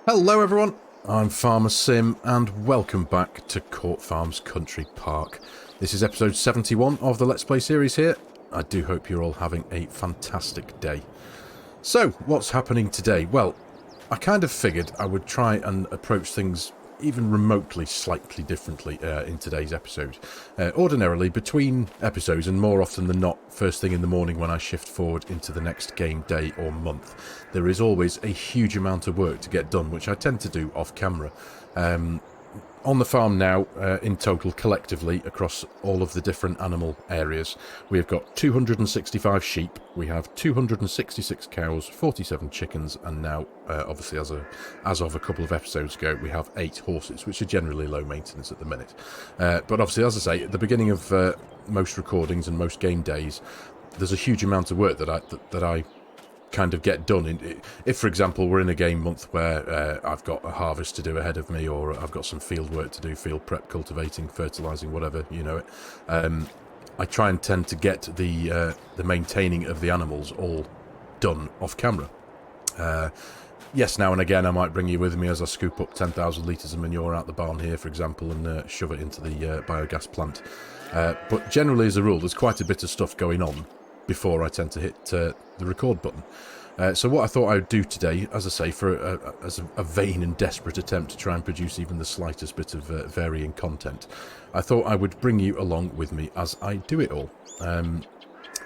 Hello everyone, I'm FARMERSIM and welcome back to Court Farms Country Park. This is episode 71 of the Let's Play series here. I do hope you're all having a fantastic day. So, what's happening today? Well, I kind of figured I would try and approach things even remotely slightly differently in today's episode. Ordinarily, between episodes, and more often than not, first thing in the morning when I shift forward into the next game day or month, there is always a huge amount of work to get done, which I tend to do off camera. On the farm now, in total, collectively, across all of the different animal areas, we have got 265 sheep, we have 266 cows, 47 chickens, and now, obviously, as of a couple of episodes ago, we have 8 horses, which are generally low maintenance at the minute. But obviously, as I say, at the beginning of most recordings and most game days, there's a huge amount of work that I kind of get done. If, for example, we're in a game month where I've got a harvest to do ahead of me, or I've got some field work to do, field prep, cultivating, fertilizing, whatever, you know it, I try and tend to get the maintaining of the animals all done off camera. Yes, now and again I might bring you with me as I scoop up 10,000 litres of manure out the barn here, for example, and shove it into the biogas plant. But generally, as a rule, there's quite a bit of stuff going on before I tend to hit the record button. So what I thought I would do today, as I say, as a vain and desperate attempt to try and produce even the slightest bit of varying content, I thought I would bring you along with me as I do it all.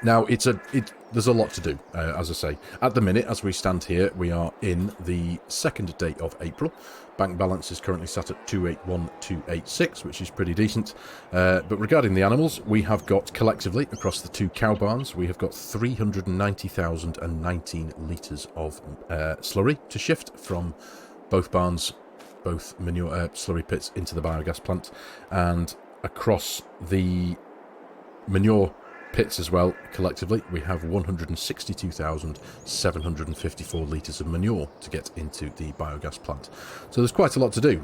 Now, there's a lot to do, as I say. At the minute, as we stand here, we are in the second day of April. Bank balance is currently sat at 281,286, which is pretty decent. But regarding the animals, we have got collectively across the 2 cow barns, we have got 390,019 litres of slurry to shift from both barns, both manure slurry pits into the biogas plant, and across the manure pits as well, collectively, we have 162,754 litres of manure to get into the biogas plant. So there's quite a lot to do.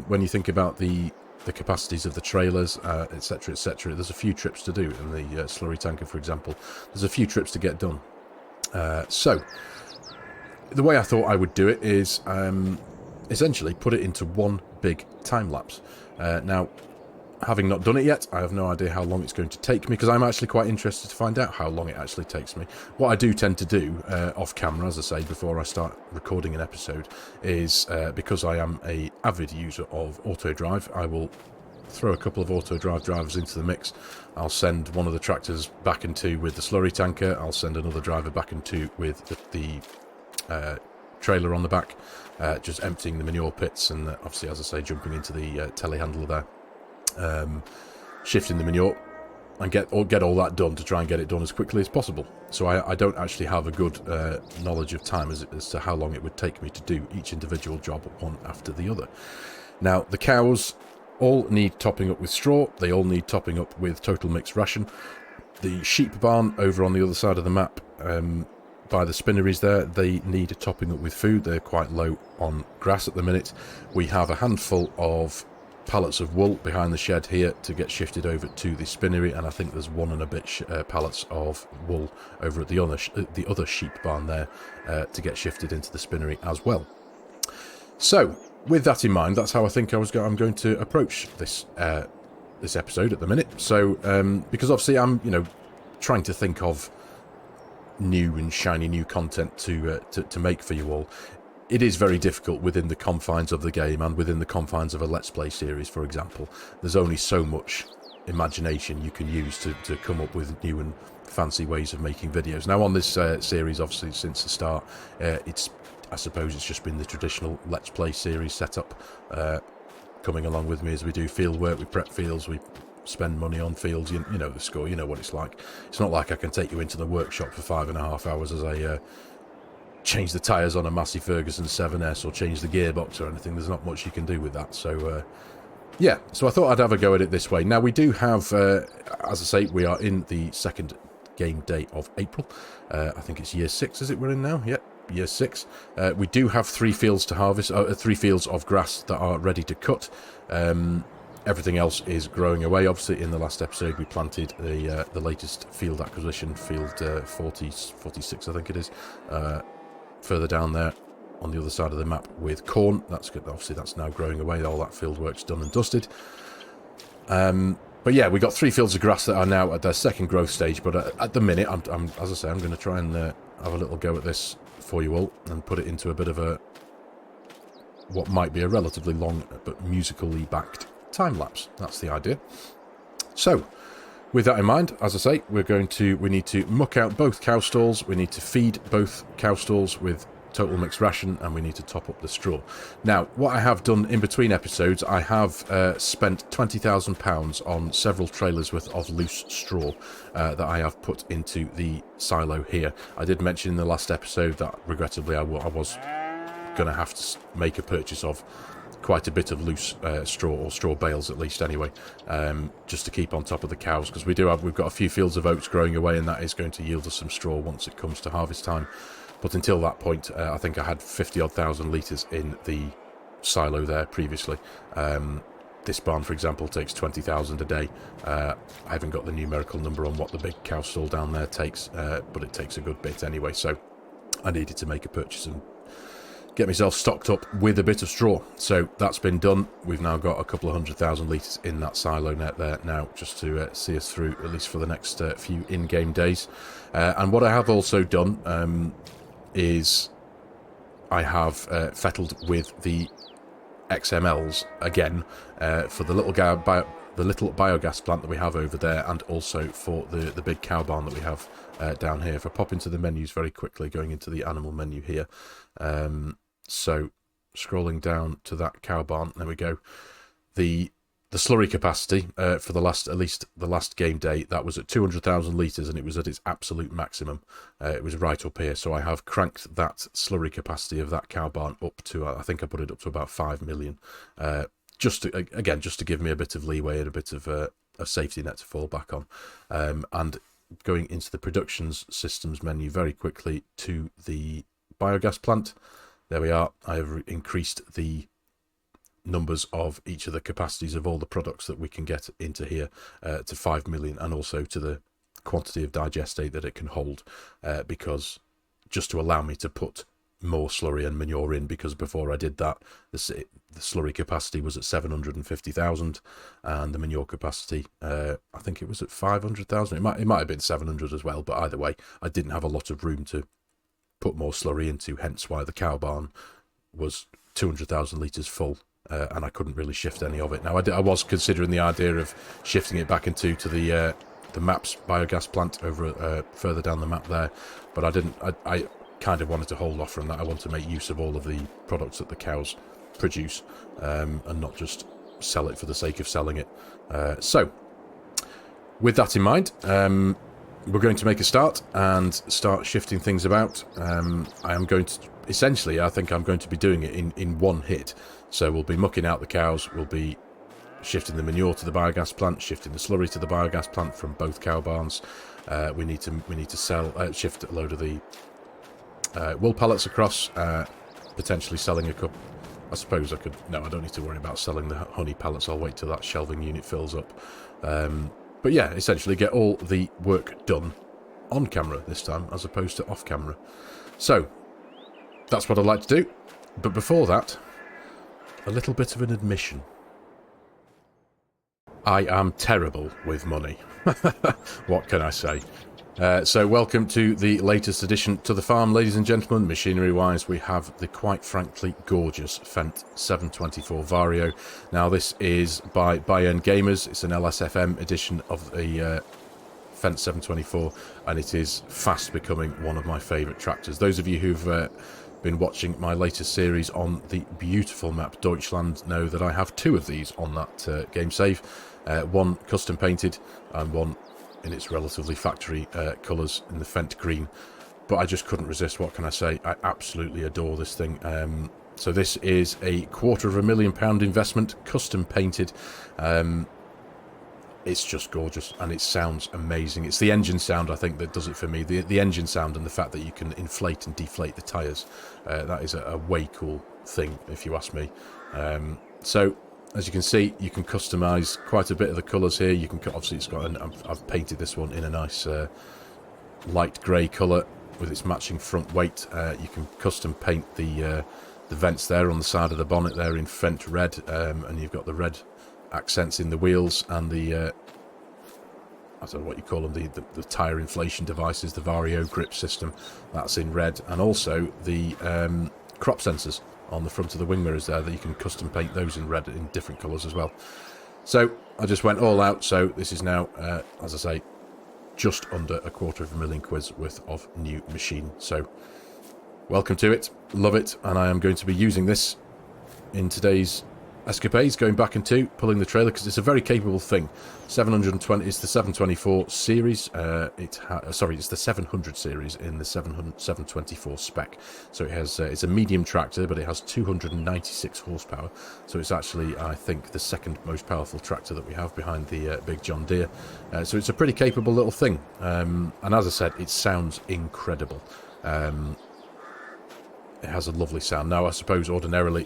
When you think about the capacities of the trailers, etc., etc., there's a few trips to do. In the slurry tanker, for example, there's a few trips to get done. So the way I thought I would do it is essentially put it into one big time lapse. Now, having not done it yet, I have no idea how long it's going to take me, because I'm actually quite interested to find out how long it actually takes me. What I do tend to do off camera, as I say, before I start recording an episode, is because I am an avid user of autodrive, I will throw a couple of autodrive drivers into the mix. I'll send one of the tractors back and two with the slurry tanker. I'll send another driver back and two with the trailer on the back, just emptying the manure pits, and obviously, as I say, jumping into the telehandler there. Shifting the manure and get all that done to try and get it done as quickly as possible. So I don't actually have a good knowledge of time as to how long it would take me to do each individual job one after the other. Now, the cows all need topping up with straw. They all need topping up with total mixed ration. The sheep barn over on the other side of the map, by the spinneries there, they need topping up with food. They're quite low on grass at the minute. We have a handful of pallets of wool behind the shed here to get shifted over to the spinnery, and I think there's 1 and a bit pallets of wool over at the other sheep barn there to get shifted into the spinnery as well. So with that in mind, that's how I think I'm going to approach this this episode at the minute. So because obviously I'm trying to think of new and shiny new content to make for you all. It is very difficult within the confines of the game and within the confines of a Let's Play series, for example. There's only so much imagination you can use to come up with new and fancy ways of making videos. Now, on this series, obviously, since the start, I suppose it's just been the traditional Let's Play series setup, coming along with me as we do field work, we prep fields, we spend money on fields, you know the score, you know what it's like. It's not like I can take you into the workshop for 5.5 hours as I change the tyres on a Massey Ferguson 7S or change the gearbox or anything. There's not much you can do with that. So yeah, so I thought I'd have a go at it this way. Now, we do have, as I say, we are in the second game day of April. I think it's year 6, is it we're in now? Yep, year 6. We do have 3 fields to harvest, 3 fields of grass that are ready to cut. Everything else is growing away. Obviously, in the last episode, we planted the latest field acquisition, field 46, I think it is, further down there. on the other side of the map with corn. That's good. Obviously, that's now growing away. All that field work's done and dusted. But yeah, we got 3 fields of grass that are now at their second growth stage. But at the minute, as I say, I'm going to try and have a little go at this for you all and put it into a bit of a what might be a relatively long but musically backed time lapse. That's the idea. So, with that in mind, as I say, we need to muck out both cow stalls. We need to feed both cow stalls with total mixed ration, and we need to top up the straw. Now, what I have done in between episodes, I have spent £20,000 on several trailers worth of loose straw that I have put into the silo here. I did mention in the last episode that regrettably I was going to have to make a purchase of quite a bit of loose straw, or straw bales at least anyway, just to keep on top of the cows, because we've got a few fields of oats growing away, and that is going to yield us some straw once it comes to harvest time. But until that point, I think I had 50 odd thousand litres in the silo there previously. This barn, for example, takes 20,000 a day. I haven't got the numerical number on what the big cow stall down there takes, but it takes a good bit anyway, so I needed to make a purchase and get myself stocked up with a bit of straw. So that's been done. We've now got a couple of 100,000 litres in that silo net there now, just to see us through at least for the next few in-game days. And what I have also done is I have fettled with the XMLs again for the little biogas plant that we have over there, and also for the big cow barn that we have down here. If I pop into the menus very quickly, going into the animal menu here, so scrolling down to that cow barn, there we go. The slurry capacity for at least the last game day, that was at 200,000 litres, and it was at its absolute maximum. It was right up here, so I have cranked that slurry capacity of that cow barn up to, I think I put it up to about 5 million, just to give me a bit of leeway and a bit of a safety net to fall back on. And going into the productions systems menu very quickly to the biogas plant, there we are. I have increased the numbers of each of the capacities of all the products that we can get into here to 5 million, and also to the quantity of digestate that it can hold, because just to allow me to put more slurry and manure in, because before I did that, the slurry capacity was at 750,000 and the manure capacity, I think it was at 500,000. It might have been 700 as well, but either way, I didn't have a lot of room to put more slurry into, hence why the cow barn was 200,000 litres full. And I couldn't really shift any of it. Now, I was considering the idea of shifting it back into the MAPS biogas plant over further down the map there, but I didn't. I kind of wanted to hold off from that. I want to make use of all of the products that the cows produce, and not just sell it for the sake of selling it. So, with that in mind, we're going to make a start and start shifting things about. I am going to, essentially, I think I'm going to be doing it in one hit. So we'll be mucking out the cows, we'll be shifting the manure to the biogas plant, shifting the slurry to the biogas plant from both cow barns. We need to shift a load of the wool pallets across, potentially selling a couple. I suppose I could. No, I don't need to worry about selling the honey pallets. I'll wait till that shelving unit fills up. But yeah, essentially get all the work done on camera this time, as opposed to off camera. So that's what I'd like to do. But before that, a little bit of an admission. I am terrible with money. What can I say? So welcome to the latest addition to the farm, ladies and gentlemen. Machinery-wise, we have the quite frankly gorgeous Fendt 724 Vario. Now, this is by Bayern Gamers. It's an LSFM edition of the Fendt 724, and it is fast becoming one of my favourite tractors. Those of you who've been watching my latest series on the beautiful map Deutschland know that I have 2 of these on that game save. One custom painted and one in its relatively factory colours in the Fendt green. But I just couldn't resist. What can I say? I absolutely adore this thing. So this is a £250,000 investment, custom painted. It's just gorgeous, and it sounds amazing. It's the engine sound, I think, that does it for me. The engine sound and the fact that you can inflate and deflate the tyres. That is a way cool thing, if you ask me. So, as you can see, you can customise quite a bit of the colours here. You can obviously, I've painted this one in a nice light grey colour. with its matching front weight. You can custom paint the vents there on the side of the bonnet there in Fendt red, and you've got the red accents in the wheels, and the I don't know what you call them, the tyre inflation devices, the Vario grip system, that's in red, and also the crop sensors on the front of the wing mirrors there, that you can custom paint those in red in different colours as well. So I just went all out. So this is now, as I say, just under £250,000 worth of new machine. So welcome to it, love it, and I am going to be using this in today's escapades, going back into pulling the trailer, because it's a very capable thing. 720 is the 724 series. It's the 700 series in the 724 spec. So it has it's a medium tractor, but it has 296 horsepower. So it's actually, I think, the second most powerful tractor that we have behind the big John Deere. So it's a pretty capable little thing. And as I said, it sounds incredible. It has a lovely sound. Now, I suppose ordinarily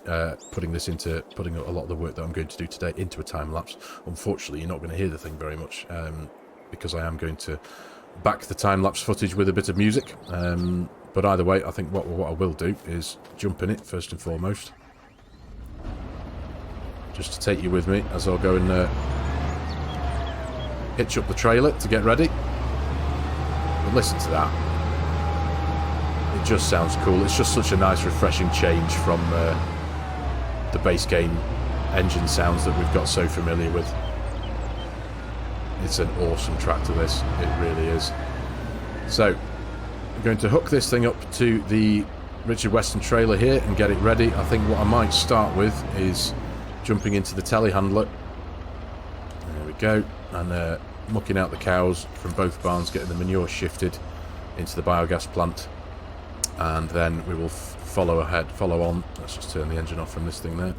putting a lot of the work that I'm going to do today into a time-lapse, unfortunately you're not going to hear the thing very much, because I am going to back the time-lapse footage with a bit of music. But either way, I think what I will do is jump in it first and foremost, just to take you with me as I'll go and hitch up the trailer to get ready. But listen to that. It just sounds cool. It's just such a nice, refreshing change from the base game engine sounds that we've got so familiar with. It's an awesome tractor, this. It really is. So, I'm going to hook this thing up to the Richard Weston trailer here and get it ready. I think what I might start with is jumping into the telehandler. There we go. And mucking out the cows from both barns, getting the manure shifted into the biogas plant. And then we will follow on. Let's just turn the engine off from this thing there.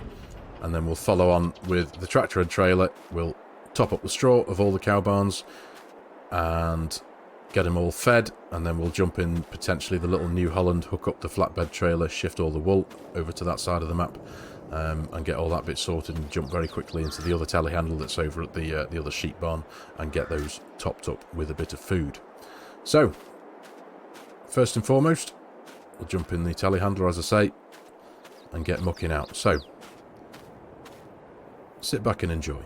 And then we'll follow on with the tractor and trailer. We'll top up the straw of all the cow barns and get them all fed. And then we'll jump in potentially the little New Holland, hook up the flatbed trailer, shift all the wool over to that side of the map, and get all that bit sorted, and jump very quickly into the other telehandle that's over at the other sheep barn and get those topped up with a bit of food. So, first and foremost, we'll jump in the telehandler, as I say, and get mucking out. So, sit back and enjoy.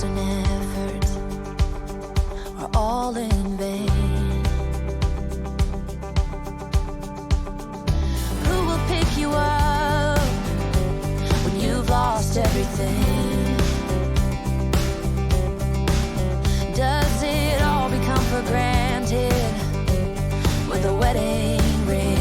hopes and efforts are all in vain. Who will pick you up when you've lost everything? Does it all become for granted with a wedding ring?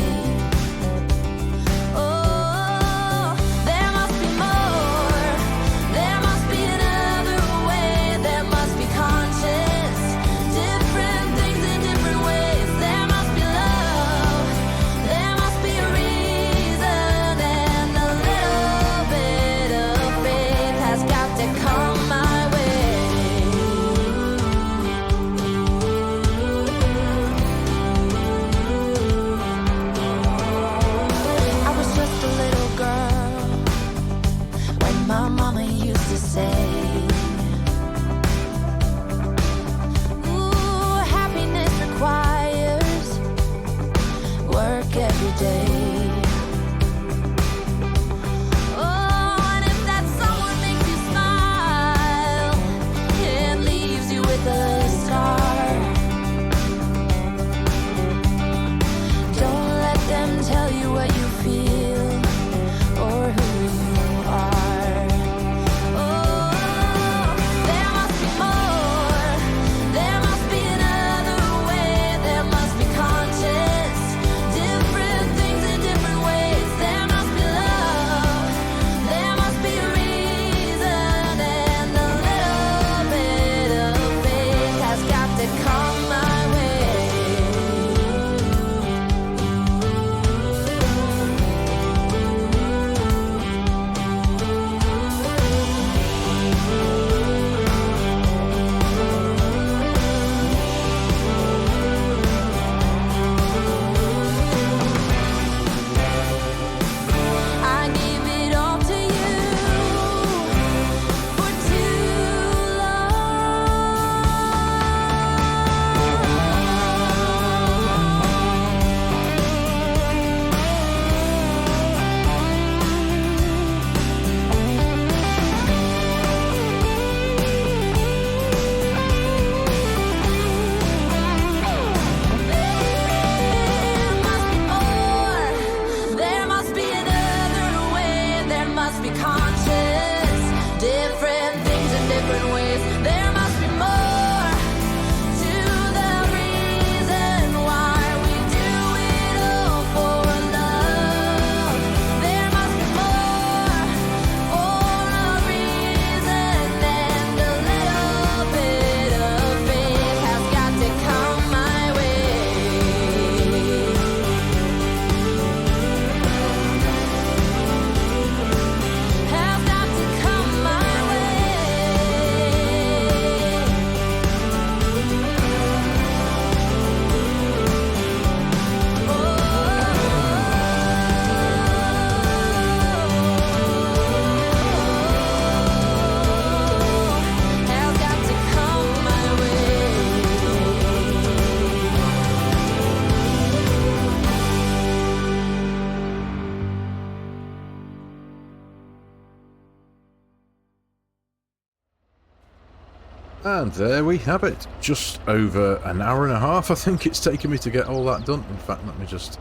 And there we have it. Just over an hour and a half, I think it's taken me to get all that done. In fact, let me just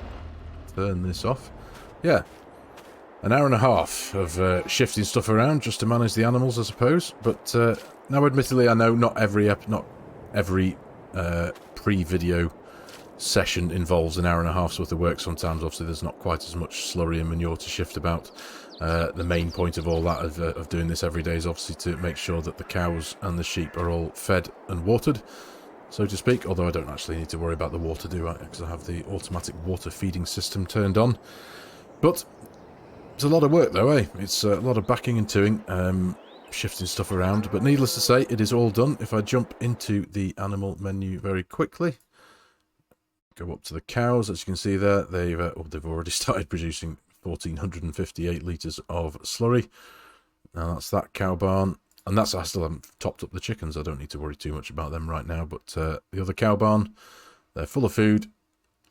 turn this off. Yeah, an hour and a half of shifting stuff around just to manage the animals, I suppose. But now, admittedly, I know not every pre-video session involves an hour and a half's worth of work. Sometimes, obviously, there's not quite as much slurry and manure to shift about. The main point of all that, of doing this every day, is obviously to make sure that the cows and the sheep are all fed and watered, so to speak. Although I don't actually need to worry about the water, do I? Because I have the automatic water feeding system turned on. But it's a lot of work, though, eh? It's a lot of backing and toing, shifting stuff around. But needless to say, it is all done. If I jump into the animal menu very quickly, go up to the cows, as you can see there, they've already started producing 1,458 litres of slurry. Now that's that cow barn, and I still haven't topped up the chickens. I don't need to worry too much about them right now, but the other cow barn, they're full of food,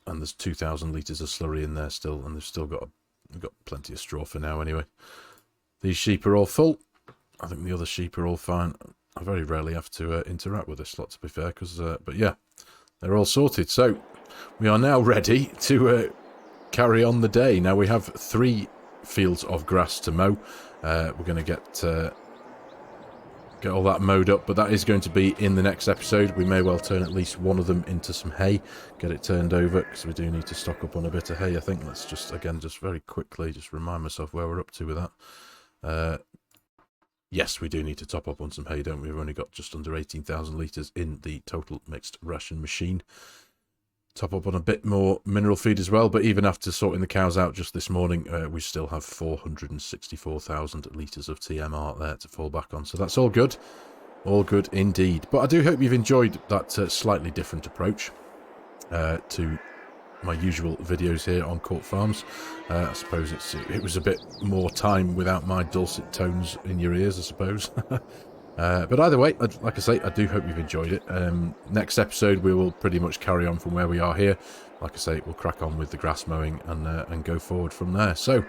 and there's 2,000 litres of slurry in there still, and they've still got plenty of straw for now anyway. These sheep are all full. I think the other sheep are all fine. I very rarely have to interact with this lot, to be fair, but yeah, they're all sorted. So we are now ready to carry on the day. Now we have 3 fields of grass to mow. We're going to get all that mowed up, but that is going to be in the next episode. We may well turn at least one of them into some hay, get it turned over, because we do need to stock up on a bit of hay, I think. Let's just, again, just very quickly, just remind myself where we're up to with that. Yes, we do need to top up on some hay, don't we? We've only got just under 18,000 litres in the total mixed ration machine. Top up on a bit more mineral feed as well, but even after sorting the cows out just this morning, we still have 464,000 litres of TMR there to fall back on. So that's all good indeed. But I do hope you've enjoyed that slightly different approach to my usual videos here on Court Farms. I suppose it was a bit more time without my dulcet tones in your ears, I suppose. But either way, like I say, I do hope you've enjoyed it. Next episode, we will pretty much carry on from where we are here. Like I say, we'll crack on with the grass mowing and go forward from there. So,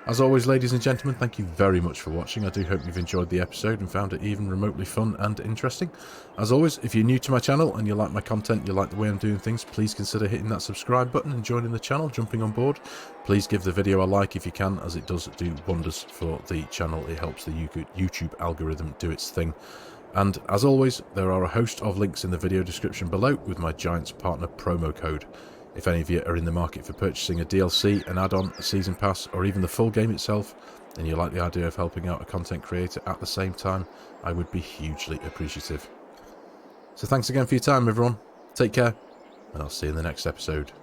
as always, ladies and gentlemen, thank you very much for watching. I do hope you've enjoyed the episode and found it even remotely fun and interesting. As always, if you're new to my channel and you like my content, you like the way I'm doing things, please consider hitting that subscribe button and joining the channel, jumping on board. Please give the video a like if you can, as it does do wonders for the channel. It helps the YouTube algorithm do its thing. And as always, there are a host of links in the video description below with my Giants Partner promo code. If any of you are in the market for purchasing a DLC, an add-on, a season pass, or even the full game itself, and you like the idea of helping out a content creator at the same time, I would be hugely appreciative. So thanks again for your time, everyone. Take care, and I'll see you in the next episode.